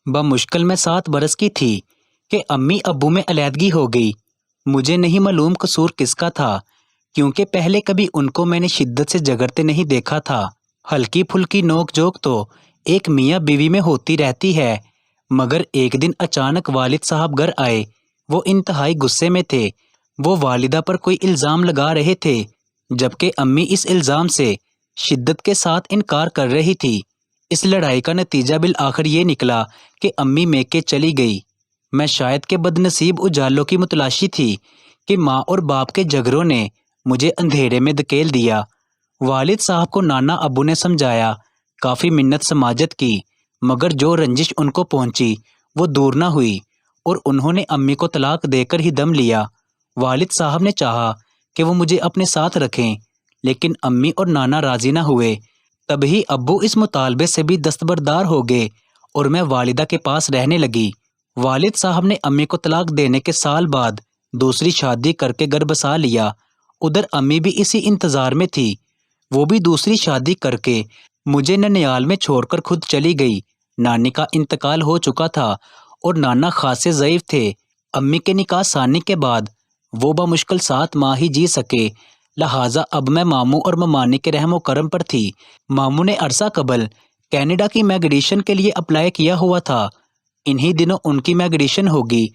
بمشکل میں 7 برس کی تھی کہ امی ابو میں علیحدگی ہو گئی۔ مجھے نہیں معلوم قصور کس کا تھا، کیونکہ پہلے کبھی ان کو میں نے شدت سے جھگڑتے نہیں دیکھا تھا۔ ہلکی پھلکی نوک جھوک تو ایک میاں بیوی میں ہوتی رہتی ہے، مگر ایک دن اچانک والد صاحب گھر آئے۔ وہ انتہائی غصے میں تھے۔ وہ والدہ پر کوئی الزام لگا رہے تھے، جبکہ امی اس الزام سے شدت کے ساتھ انکار کر رہی تھی۔ اس لڑائی کا نتیجہ بالآخر یہ نکلا کہ امی میکے چلی گئی۔ میں شاید کہ بد نصیب اجالوں کی متلاشی تھی کہ ماں اور باپ کے جھگڑوں نے مجھے اندھیرے میں دھکیل دیا۔ والد صاحب کو نانا ابو نے سمجھایا، کافی منت سماجت کی، مگر جو رنجش ان کو پہنچی وہ دور نہ ہوئی، اور انہوں نے امی کو طلاق دے کر ہی دم لیا۔ والد صاحب نے چاہا کہ وہ مجھے اپنے ساتھ رکھیں، لیکن امی اور نانا راضی نہ ہوئے۔ تبھی ابو اس مطالبے سے بھی دستبردار ہو گئے اور میں والدہ کے پاس رہنے لگی۔ والد صاحب نے امی کو طلاق دینے کے سال بعد دوسری شادی کر کے گھر بسا لیا۔ ادھر امی بھی اسی انتظار میں تھی۔ وہ بھی دوسری شادی کر کے مجھے ننیال میں چھوڑ کر خود چلی گئی۔ نانی کا انتقال ہو چکا تھا اور نانا خاصے ضعیف تھے۔ امی کے نکاح ثانی کے بعد وہ بمشکل 7 ماہ ہی جی سکے، لہٰذا اب میں ماموں اور ممانی کے رحم و کرم پر تھی۔ ماموں نے عرصہ قبل کینیڈا کی میگریشن کے لیے اپلائی کیا ہوا تھا۔ انہی دنوں ان کی میگریشن ہوگی۔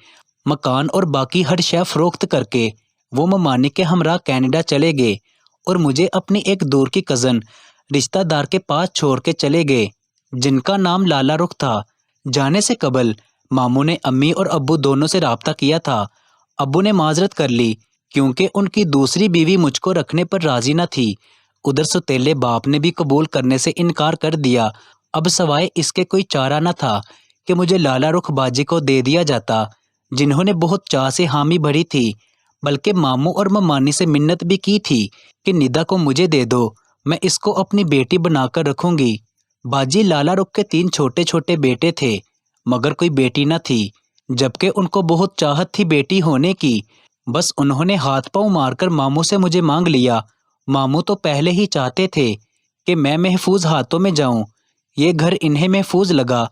مکان اور باقی ہر شے فروخت کر کے وہ ممانی کے ہمراہ کینیڈا چلے گئے اور مجھے اپنی ایک دور کی کزن رشتہ دار کے پاس چھوڑ کے چلے گئے، جن کا نام لالا رخ تھا۔ جانے سے قبل ماموں نے امی اور ابو دونوں سے رابطہ کیا تھا۔ ابو نے معذرت کر لی کیونکہ ان کی دوسری بیوی مجھ کو رکھنے پر راضی نہ تھی۔ ادھر سوتیلے باپ نے بھی قبول کرنے سے انکار کر دیا۔ اب سوائے اس کے کوئی چارہ نہ تھا کہ مجھے لالا رخ باجی کو دے دیا جاتا، جنہوں نے بہت چاہ سے حامی بھری تھی، بلکہ ماموں اور ممانی سے منت بھی کی تھی کہ ندا کو مجھے دے دو، میں اس کو اپنی بیٹی بنا کر رکھوں گی۔ باجی لالا رخ کے 3 چھوٹے چھوٹے بیٹے تھے، مگر کوئی بیٹی نہ تھی، جبکہ ان کو بہت چاہت تھی بیٹی ہونے کی۔ بس انہوں نے ہاتھ پاؤں مار کر ماموں سے مجھے مانگ لیا۔ ماموں تو پہلے ہی چاہتے تھے کہ میں محفوظ ہاتھوں میں جاؤں۔ یہ گھر انہیں محفوظ لگا۔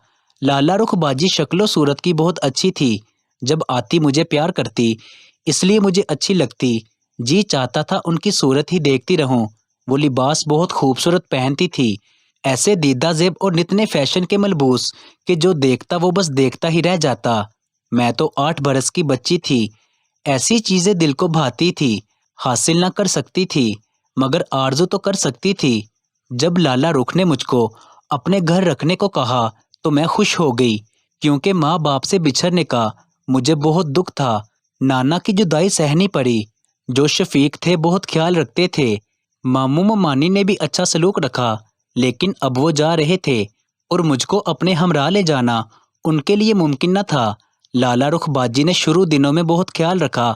لالا رخ باجی شکل و صورت کی بہت اچھی تھی۔ جب آتی مجھے پیار کرتی، اس لیے مجھے اچھی لگتی۔ جی چاہتا تھا ان کی صورت ہی دیکھتی رہوں۔ وہ لباس بہت خوبصورت پہنتی تھی، ایسے دیدہ زیب اور نتنے فیشن کے ملبوس کہ جو دیکھتا وہ بس دیکھتا ہی رہ جاتا۔ میں تو 8 برس کی بچی تھی۔ ایسی چیزیں دل کو بھاتی تھی، حاصل نہ کر سکتی تھی، مگر آرزو تو کر سکتی تھی۔ جب لالا رخ نے مجھ کو اپنے گھر رکھنے کو کہا تو میں خوش ہو گئی، کیونکہ ماں باپ سے بچھڑنے کا مجھے بہت دکھ تھا۔ نانا کی جدائی سہنی پڑی، جو شفیق تھے بہت خیال رکھتے تھے۔ ماموں ممانی نے بھی اچھا سلوک رکھا، لیکن اب وہ جا رہے تھے اور مجھ کو اپنے ہمراہ لے جانا ان کے لیے ممکن نہ تھا۔ لالا رخ باجی نے شروع دنوں میں بہت خیال رکھا۔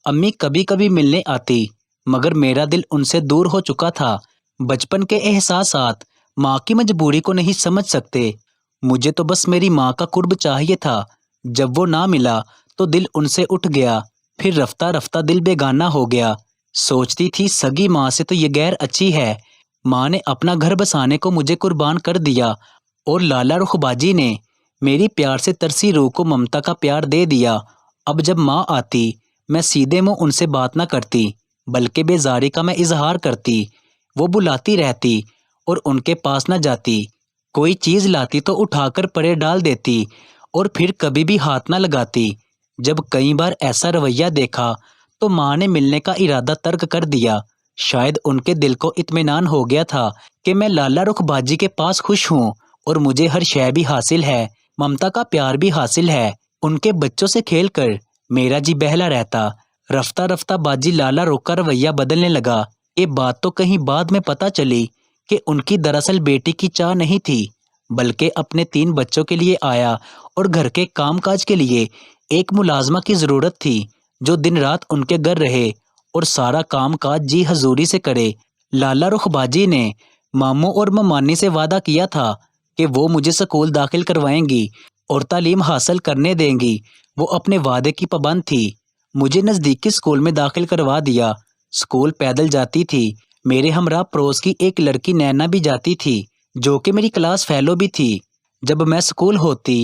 امی کبھی کبھی ملنے آتی، مگر میرا دل ان سے دور ہو چکا تھا۔ بچپن کے احساسات ماں کی مجبوری کو نہیں سمجھ سکتے۔ مجھے تو بس میری ماں کا قرب چاہیے تھا۔ جب وہ نہ ملا تو دل ان سے اٹھ گیا، پھر رفتہ رفتہ دل بیگانہ ہو گیا۔ سوچتی تھی سگی ماں سے تو یہ غیر اچھی ہے۔ ماں نے اپنا گھر بسانے کو مجھے قربان کر دیا، اور لالا رخ باجی نے میری پیار سے ترسی روح کو ممتا کا پیار دے دیا۔ اب جب ماں آتی، میں سیدھے منہ ان سے بات نہ کرتی، بلکہ بیزاری کا میں اظہار کرتی۔ وہ بلاتی رہتی اور ان کے پاس نہ جاتی۔ کوئی چیز لاتی تو اٹھا کر پرے ڈال دیتی اور پھر کبھی بھی ہاتھ نہ لگاتی۔ جب کئی بار ایسا رویہ دیکھا تو ماں نے ملنے کا ارادہ ترک کر دیا۔ شاید ان کے دل کو اطمینان ہو گیا تھا کہ میں لالا رخ باجی کے پاس خوش ہوں اور مجھے ہر شے بھی حاصل ہے، ممتا کا پیار بھی حاصل ہے۔ ان کے بچوں سے کھیل کر میرا جی بہلا رہتا۔ رفتہ رفتہ باجی لالا رخ کا رویہ بدلنے لگا۔ یہ بات تو کہیں بعد میں پتہ چلی کہ ان کی دراصل بیٹی کی چاہ نہیں تھی، بلکہ اپنے 3 بچوں کے لیے آیا اور گھر کے کام کاج کے لیے ایک ملازمہ کی ضرورت تھی جو دن رات ان کے گھر رہے اور سارا کام کاج جی حضوری سے کرے۔ لالا رخ باجی نے ماموں اور ممانی سے وعدہ کیا تھا کہ وہ مجھے سکول داخل کروائیں گی اور تعلیم حاصل کرنے دیں گی۔ وہ اپنے وعدے کی پابند تھی۔ مجھے نزدیکی سکول میں داخل کروا دیا۔ سکول پیدل جاتی تھی۔ میرے ہمراہ پڑوس کی ایک لڑکی نینا بھی جاتی تھی، جو کہ میری کلاس فیلو بھی تھی۔ جب میں سکول ہوتی،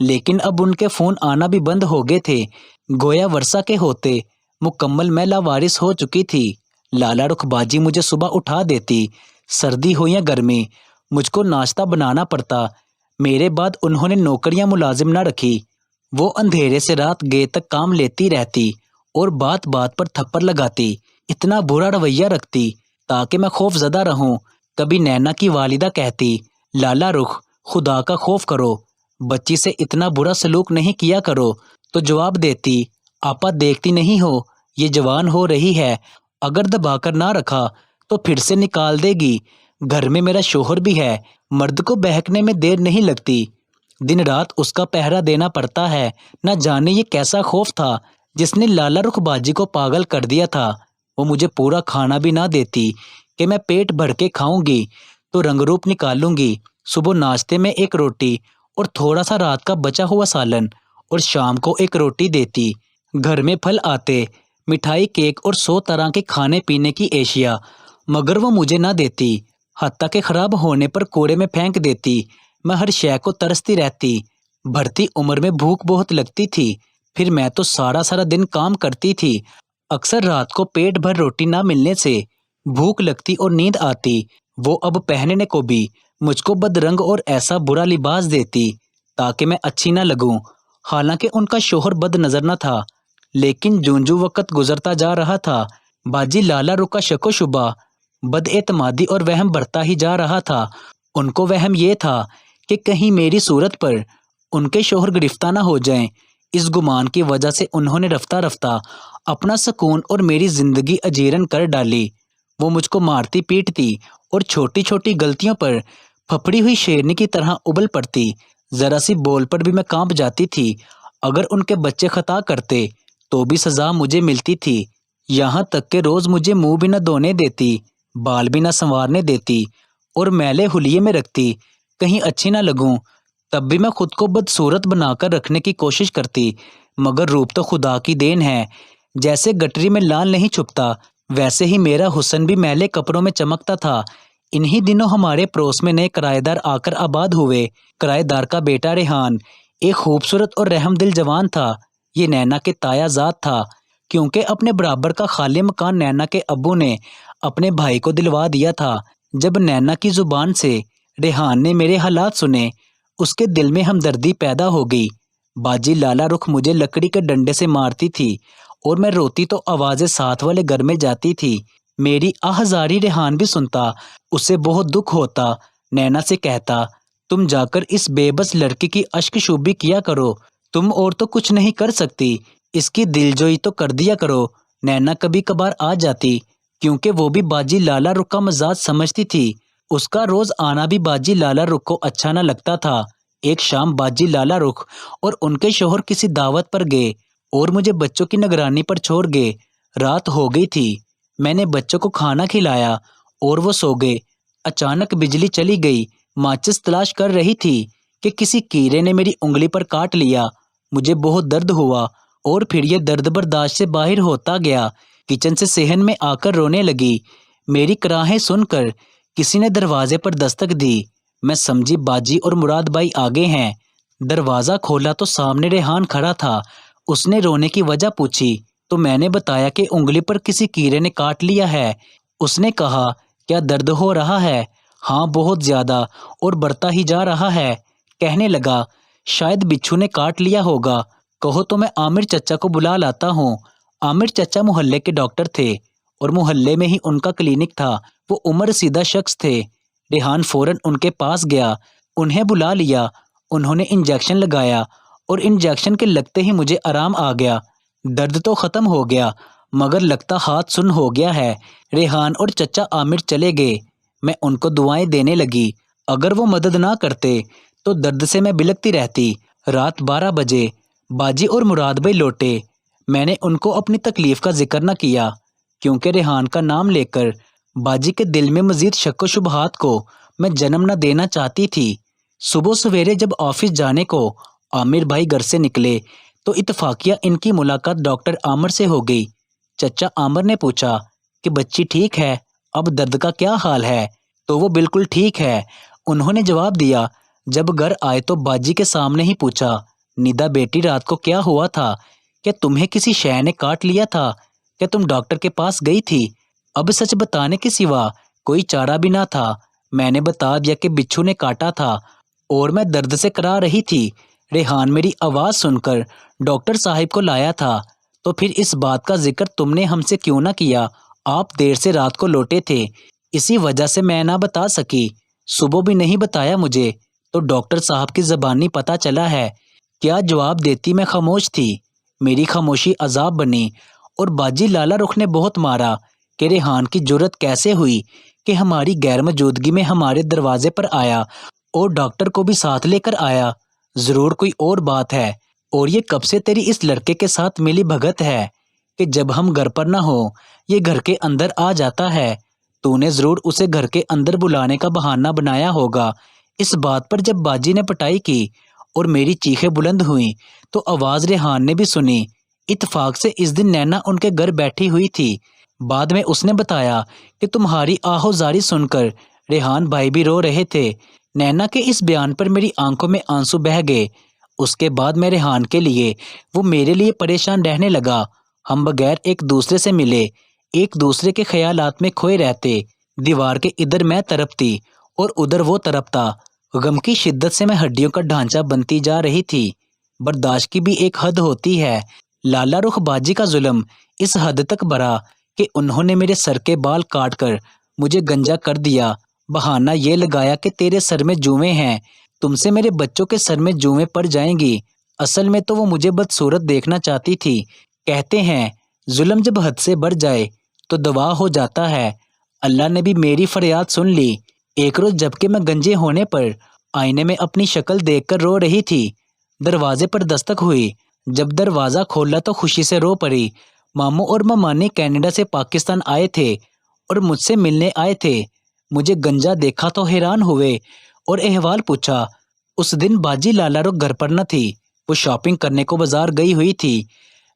لیکن اب ان کے فون آنا بھی بند ہو گئے تھے، گویا ورثہ کے ہوتے مکمل میں لاوارث ہو چکی تھی۔ لالا رخ باجی مجھے صبح اٹھا دیتی، سردی ہو یا گرمی، مجھ کو ناشتہ بنانا پڑتا۔ میرے بعد انہوں نے نوکریاں ملازم نہ رکھی، وہ اندھیرے سے رات گئے تک کام لیتی رہتی اور بات بات پر تھپڑ لگاتی، اتنا برا رویہ رکھتی تاکہ میں خوف زدہ رہوں۔ کبھی نینا کی والدہ کہتی، لالا رخ خدا کا خوف کرو، بچی سے اتنا برا سلوک نہیں کیا کرو، تو جواب دیتی، آپا دیکھتی نہیں ہو یہ جوان ہو رہی ہے، اگر دبا کر نہ رکھا تو پھر سے نکال دے گی، گھر میں میرا شوہر بھی ہے، مرد کو بہکنے میں دیر نہیں لگتی، دن رات اس کا پہرا دینا پڑتا ہے۔ نہ جانے یہ کیسا خوف تھا جس نے لالا رخ باجی کو پاگل کر دیا تھا۔ وہ مجھے پورا کھانا بھی نہ دیتی کہ میں پیٹ بھر کے کھاؤں گی تو رنگ روپ نکالوں گی۔ صبح ناشتے میں ایک روٹی اور تھوڑا سا رات کا بچا ہوا سالن، اور شام کو ایک روٹی دیتی۔ گھر میں پھل آتے، مٹھائی، کیک اور 100 طرح کے کھانے پینے کی اشیاء، مگر وہ مجھے نہ دیتی، حتیٰ کہ خراب ہونے پر کوڑے میں پھینک دیتی۔ میں ہر شے کو ترستی رہتی۔ بڑھتی عمر میں بھوک بہت لگتی تھی، پھر میں تو سارا دن کام کرتی تھی، اکثر رات کو پیٹ بھر روٹی نہ ملنے سے بھوک لگتی اور نیند آتی۔ وہ اب پہننے کو بھی مجھ کو بد رنگ اور ایسا برا لباس دیتی تاکہ میں اچھی نہ لگوں، حالانکہ ان کا شوہر بد نظر نہ تھا، لیکن جوں وقت گزرتا جا رہا تھا باجی لالا رخ کا شک و شبہ، بد اعتمادی اور وہم بڑھتا ہی جا رہا تھا۔ ان کو وہم یہ تھا کہ کہیں میری صورت پر ان کے شوہر گرفتار نہ ہو جائیں۔ اس گمان کی وجہ سے انہوں نے رفتہ رفتہ اپنا سکون اور میری زندگی اجیرن کر ڈالی۔ وہ مجھ کو مارتی پیٹتی اور چھوٹی چھوٹی غلطیوں پر پھپڑی ہوئی شیرنی کی طرح ابل پڑتی، ذرا سی بول پر بھی میں کانپ جاتی تھی۔ اگر ان کے بچے خطا کرتے تو بھی سزا مجھے ملتی تھی، یہاں تک کہ روز مجھے منہ بھی نہ دھونے دیتی، بال بھی نہ سنوارنے دیتی اور میلے حلیے میں رکھتی، کہیں اچھی نہ لگوں۔ تب بھی میں خود کو بدصورت بنا کر رکھنے کی کوشش کرتی، مگر روپ تو خدا کی دین ہے، جیسے گٹری میں لال نہیں چھپتا ویسے ہی میرا حسن بھی میلے کپڑوں میں چمکتا تھا۔ انہی دنوں ہمارے پڑوس میں نئے کرایہ دار آ کر آباد ہوئے۔ کرایہ دار کا بیٹا ریحان ایک خوبصورت اور رحم دل جوان تھا، یہ نینا کے تایا زاد تھا، کیونکہ اپنے برابر کا خالی مکان نینا کے ابو نے اپنے بھائی کو دلوا دیا تھا۔ جب نینا کی زبان سے ریحان نے میرے حالات سنے، اس کے دل میں ہمدردی پیدا ہو گئی۔ باجی لالا رخ مجھے لکڑی کے ڈنڈے سے مارتی تھی اور میں روتی تو آوازیں ساتھ والے گھر میں جاتی تھی۔ میری آہذاری ریحان بھی سنتا، اسے بہت دکھ ہوتا، نینا سے کہتا، تم جا کر اس بے بس لڑکی کی اشک شوبی کیا کرو، تم اور تو کچھ نہیں کر سکتی، اس کی دل جوئی تو کر دیا کرو۔ نینا کبھی کبھار آ جاتی، کیونکہ وہ بھی باجی لالا رخ کا مزاج سمجھتی تھی۔ اس کا روز آنا بھی باجی لالا رخ کو اچھا نہ لگتا تھا۔ ایک شام باجی لالا رخ اور ان کے شوہر کسی دعوت پر گئے اور مجھے بچوں کی نگرانی پر چھوڑ گئے۔ رات ہو گئی تھی، میں نے بچوں کو کھانا کھلایا اور وہ سو گئے۔ اچانک بجلی چلی گئی، ماچس تلاش کر رہی تھی کہ کسی کیڑے نے میری انگلی پر کاٹ لیا۔ مجھے بہت درد ہوا اور پھر یہ درد برداشت سے باہر ہوتا گیا۔ کچن سے صحن میں آ کر رونے لگی۔ میری کراہیں سن کر کسی نے دروازے پر دستک دی۔ میں سمجھی باجی اور مراد بھائی آگے ہیں۔ دروازہ کھولا تو سامنے ریحان کھڑا تھا۔ اس نے رونے کی وجہ پوچھی تو میں نے بتایا کہ انگلی پر کسی کیڑے نے کاٹ لیا ہے۔ اس نے کہا، کیا درد ہو رہا ہے؟ ہاں بہت زیادہ، اور بڑھتا ہی جا رہا ہے۔ کہنے لگا، شاید بچھو نے کاٹ لیا ہوگا، کہو تو میں عامر چچا کو بلا لاتا ہوں۔ عامر چچا محلے کے ڈاکٹر تھے اور محلے میں ہی ان کا کلینک تھا۔ وہ عمر رسیدہ شخص تھے۔ ریحان فوراً ان کے پاس گیا، انہیں بلا لیا۔ انہوں نے انجیکشن لگایا اور انجیکشن کے لگتے ہی مجھے آرام آ گیا۔ درد تو ختم ہو گیا، مگر لگتا ہاتھ سن ہو گیا ہے۔ ریحان اور چچا عامر چلے گئے۔ میں ان کو دعائیں دینے لگی۔ اگر وہ مدد نہ کرتے تو درد سے میں بلکتی رہتی۔ رات 12 بجے باجی اور مراد بھائی لوٹے۔ میں نے ان کو اپنی تکلیف کا ذکر نہ کیا، کیونکہ ریحان کا نام لے کر باجی کے دل میں مزید شک و شبہات کو میں جنم نہ دینا چاہتی تھی۔ صبح سویرے جب آفس جانے کو عامر بھائی گھر سے نکلے تو اتفاقیہ ان کی ملاقات ڈاکٹر عامر سے ہو گئی۔ چچا عامر نے پوچھا کہ بچی ٹھیک ہے، اب درد کا کیا حال ہے؟ تو وہ بالکل ٹھیک ہے، انہوں نے جواب دیا۔ جب گھر آئے تو باجی کے سامنے ہی پوچھا، ندا بیٹی رات کو کیا ہوا تھا؟ کیا تمہیں کسی شے نے کاٹ لیا تھا؟ کیا تم ڈاکٹر کے پاس گئی تھی؟ اب سچ بتانے کے سوا کوئی چارہ بھی نہ تھا۔ میں نے بتا دیا کہ بچھو نے کاٹا تھا اور میں درد سے کرا رہی تھی۔ ریحان میری آواز سن کر ڈاکٹر صاحب کو لایا تھا۔ تو پھر اس بات کا ذکر تم نے ہم سے کیوں نہ کیا؟ آپ دیر سے رات کو لوٹے تھے، اسی وجہ سے میں نہ بتا سکی۔ صبح بھی نہیں بتایا مجھے تو ڈاکٹر صاحب کی زبانی پتہ چلا ہے۔ کیا جواب دیتی؟ میں خاموش تھی۔ میری خاموشی عذاب بنی اور باجی لالا رخ نے بہت مارا کہ ریحان کی جرت کیسے ہوئی کہ ہماری غیر موجودگی میں ہمارے دروازے پر آیا اور ڈاکٹر کو بھی ساتھ لے کر آیا۔ ضرور کوئی اور بات ہے، اور یہ کب سے تیری اس لڑکے کے ساتھ ملی بھگت ہے کہ جب ہم گھر پر نہ ہو یہ گھر کے اندر آ جاتا ہے؟ تو نے ضرور اسے گھر کے اندر بلانے کا بہانہ بنایا ہوگا۔ اس بات پر جب باجی نے پٹائی کی اور میری چیخیں بلند ہوئیں تو آواز ریحان نے بھی سنی۔ اتفاق سے اس دن نینا ان کے گھر بیٹھی ہوئی تھی۔ بعد میں اس نے بتایا کہ تمہاری آہو زاری سن کر ریحان بھائی بھی رو رہے تھے۔ نینا کے اس بیان پر میری آنکھوں میں آنسو بہہ گئے۔ اس کے بعد میں ریحان کے لیے، وہ میرے لیے پریشان رہنے لگا۔ ہم بغیر ایک دوسرے سے ملے ایک دوسرے کے خیالات میں کھوئے رہتے۔ دیوار کے ادھر میں تڑپتی اور ادھر وہ تڑپتا۔ غم کی شدت سے میں ہڈیوں کا ڈھانچہ بنتی جا رہی تھی۔ برداشت کی بھی ایک حد ہوتی ہے۔ لالا رخ باجی کا ظلم اس حد تک بڑھا کہ انہوں نے میرے سر کے بال کاٹ کر مجھے گنجا کر دیا۔ بہانہ یہ لگایا کہ تیرے سر میں جوئیں ہیں، تم سے میرے بچوں کے سر میں جوئیں پڑ جائیں گی۔ اصل میں تو وہ مجھے بدصورت دیکھنا چاہتی تھی۔ کہتے ہیں ظلم جب حد سے بڑھ جائے تو دوا ہو جاتا ہے۔ اللہ نے بھی میری فریاد سن لی۔ ایک روز جبکہ میں گنجے ہونے پر آئینے میں اپنی شکل دیکھ کر رو رہی تھی، دروازے پر دستک ہوئی۔ جب دروازہ کھولا تو خوشی سے رو پڑی۔ ماموں اور ممانی کینیڈا سے پاکستان آئے تھے اور مجھ سے ملنے آئے تھے۔ مجھے گنجا دیکھا تو حیران ہوئے اور احوال پوچھا۔ اس دن باجی لالا رخ گھر پر نہ تھی، وہ شاپنگ کرنے کو بازار گئی ہوئی تھی۔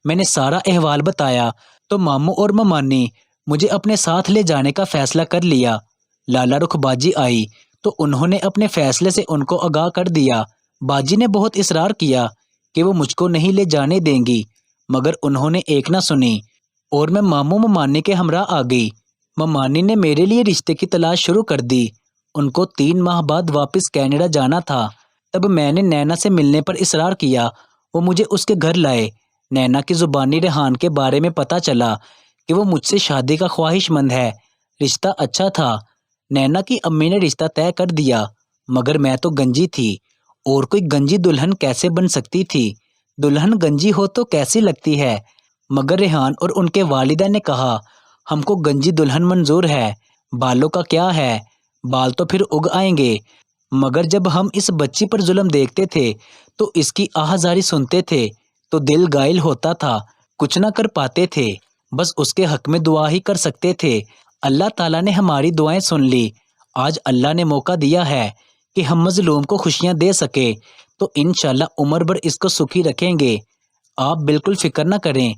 میں نے سارا احوال بتایا تو ماموں اور ممانی مجھے اپنے ساتھ لے جانے کا فیصلہ کر لیا۔ لالا رخ باجی آئی تو انہوں نے اپنے فیصلے سے ان کو آگاہ کر دیا۔ باجی نے بہت اصرار کیا کہ وہ مجھ کو نہیں لے جانے دیں گی، مگر انہوں نے ایک نہ سنی اور میں ماموں ممانی کے ہمراہ آ گئی۔ ممانی نے میرے لیے رشتے کی تلاش شروع کر دی۔ ان کو 3 ماہ بعد واپس کینیڈا جانا تھا۔ تب میں نے نینا سے ملنے پر اصرار کیا، وہ مجھے اس کے گھر لائے۔ نینا کی زبانی ریحان کے بارے میں پتہ چلا کہ وہ مجھ سے شادی کا خواہش مند ہے۔ رشتہ اچھا تھا۔ نینا کی امی نے رشتہ طے کر دیا، مگر میں تو گنجی تھی، اور کوئی گنجی دلہن کیسے بن سکتی تھی؟ دلہن گنجی ہو تو کیسی لگتی ہے؟ مگر ریحان اور ان کے والدہ نے کہا ہم کو گنجی دلہن منظور ہے۔ بالوں کا کیا ہے، بال تو پھر اگ آئیں گے۔ مگر جب ہم اس بچی پر ظلم دیکھتے تھے تو اس کی آہذاری سنتے تھے تو دل گائل ہوتا تھا، کچھ نہ کر پاتے تھے، بس اس کے حق میں دعا ہی کر سکتے تھے۔ اللہ تعالیٰ نے ہماری دعائیں سن لی۔ آج اللہ نے موقع دیا ہے کہ ہم مظلوم کو خوشیاں دے سکے تو انشاءاللہ عمر بھر اس کو سکھی رکھیں گے۔ آپ بالکل فکر نہ کریں،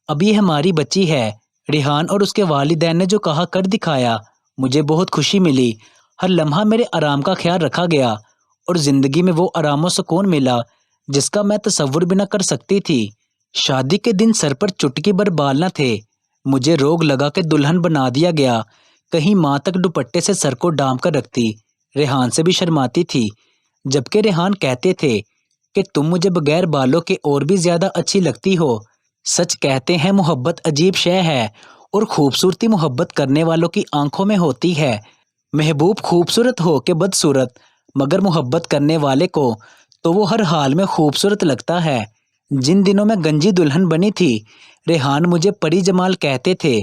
اب یہ ہماری بچی ہے۔ ریحان اور اس کے والدین نے جو کہا کر دکھایا، مجھے بہت خوشی ملی۔ ہر لمحہ میرے آرام کا خیال رکھا گیا اور زندگی میں وہ آرام و سکون ملا جس کا میں تصور بھی نہ کر سکتی تھی۔ شادی کے دن سر پر چٹکی بھر بال نہ تھے۔ مجھے روگ لگا کہ دلہن بنا دیا گیا۔ کہیں ماں تک دوپٹے سے سر کو ڈھانپ کر رکھتی، ریحان سے بھی شرماتی تھی، جبکہ ریحان کہتے تھے کہ تم مجھے بغیر بالوں کے اور بھی زیادہ اچھی لگتی ہو۔ سچ کہتے ہیں محبت عجیب شے ہے، اور خوبصورتی محبت کرنے والوں کی آنکھوں میں ہوتی ہے۔ محبوب خوبصورت ہو کہ بدصورت، مگر محبت کرنے والے کو تو وہ ہر حال میں خوبصورت لگتا ہے۔ جن دنوں میں گنجی دلہن بنی تھی، ریحان مجھے پری جمال کہتے تھے۔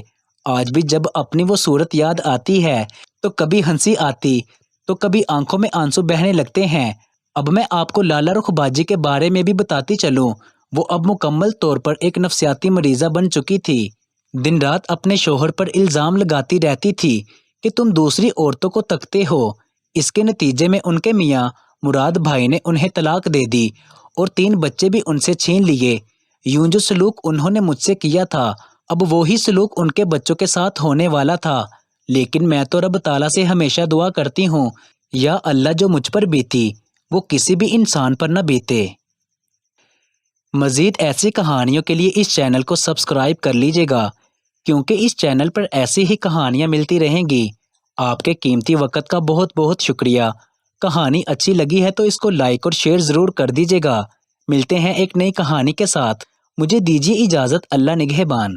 آج بھی جب اپنی وہ صورت یاد آتی ہے تو کبھی ہنسی آتی تو کبھی آنکھوں میں آنسو بہنے لگتے ہیں۔ اب میں آپ کو لالا رخ باجی کے بارے میں بھی بتاتی چلوں۔ وہ اب مکمل طور پر ایک نفسیاتی مریضہ بن چکی تھی۔ دن رات اپنے شوہر پر الزام لگاتی رہتی تھی کہ تم دوسری عورتوں کو تکتے ہو۔ اس کے نتیجے میں ان کے میاں مراد بھائی نے انہیں طلاق دے دی اور 3 بچے بھی ان سے چھین لیے۔ یوں جو سلوک انہوں نے مجھ سے کیا تھا، اب وہی سلوک ان کے بچوں کے ساتھ ہونے والا تھا۔ لیکن میں تو رب تعالیٰ سے ہمیشہ دعا کرتی ہوں، یا اللہ جو مجھ پر بیتی وہ کسی بھی انسان پر نہ بیتے۔ مزید ایسی کہانیوں کے لیے اس چینل کو سبسکرائب کر لیجیے گا، کیونکہ اس چینل پر ایسی ہی کہانیاں ملتی رہیں گی۔ آپ کے قیمتی وقت کا بہت بہت شکریہ۔ کہانی اچھی لگی ہے تو اس کو لائک اور شیئر ضرور کر دیجیے گا۔ ملتے ہیں ایک نئی کہانی کے ساتھ۔ مجھے دیجیے اجازت۔ اللہ نگہبان۔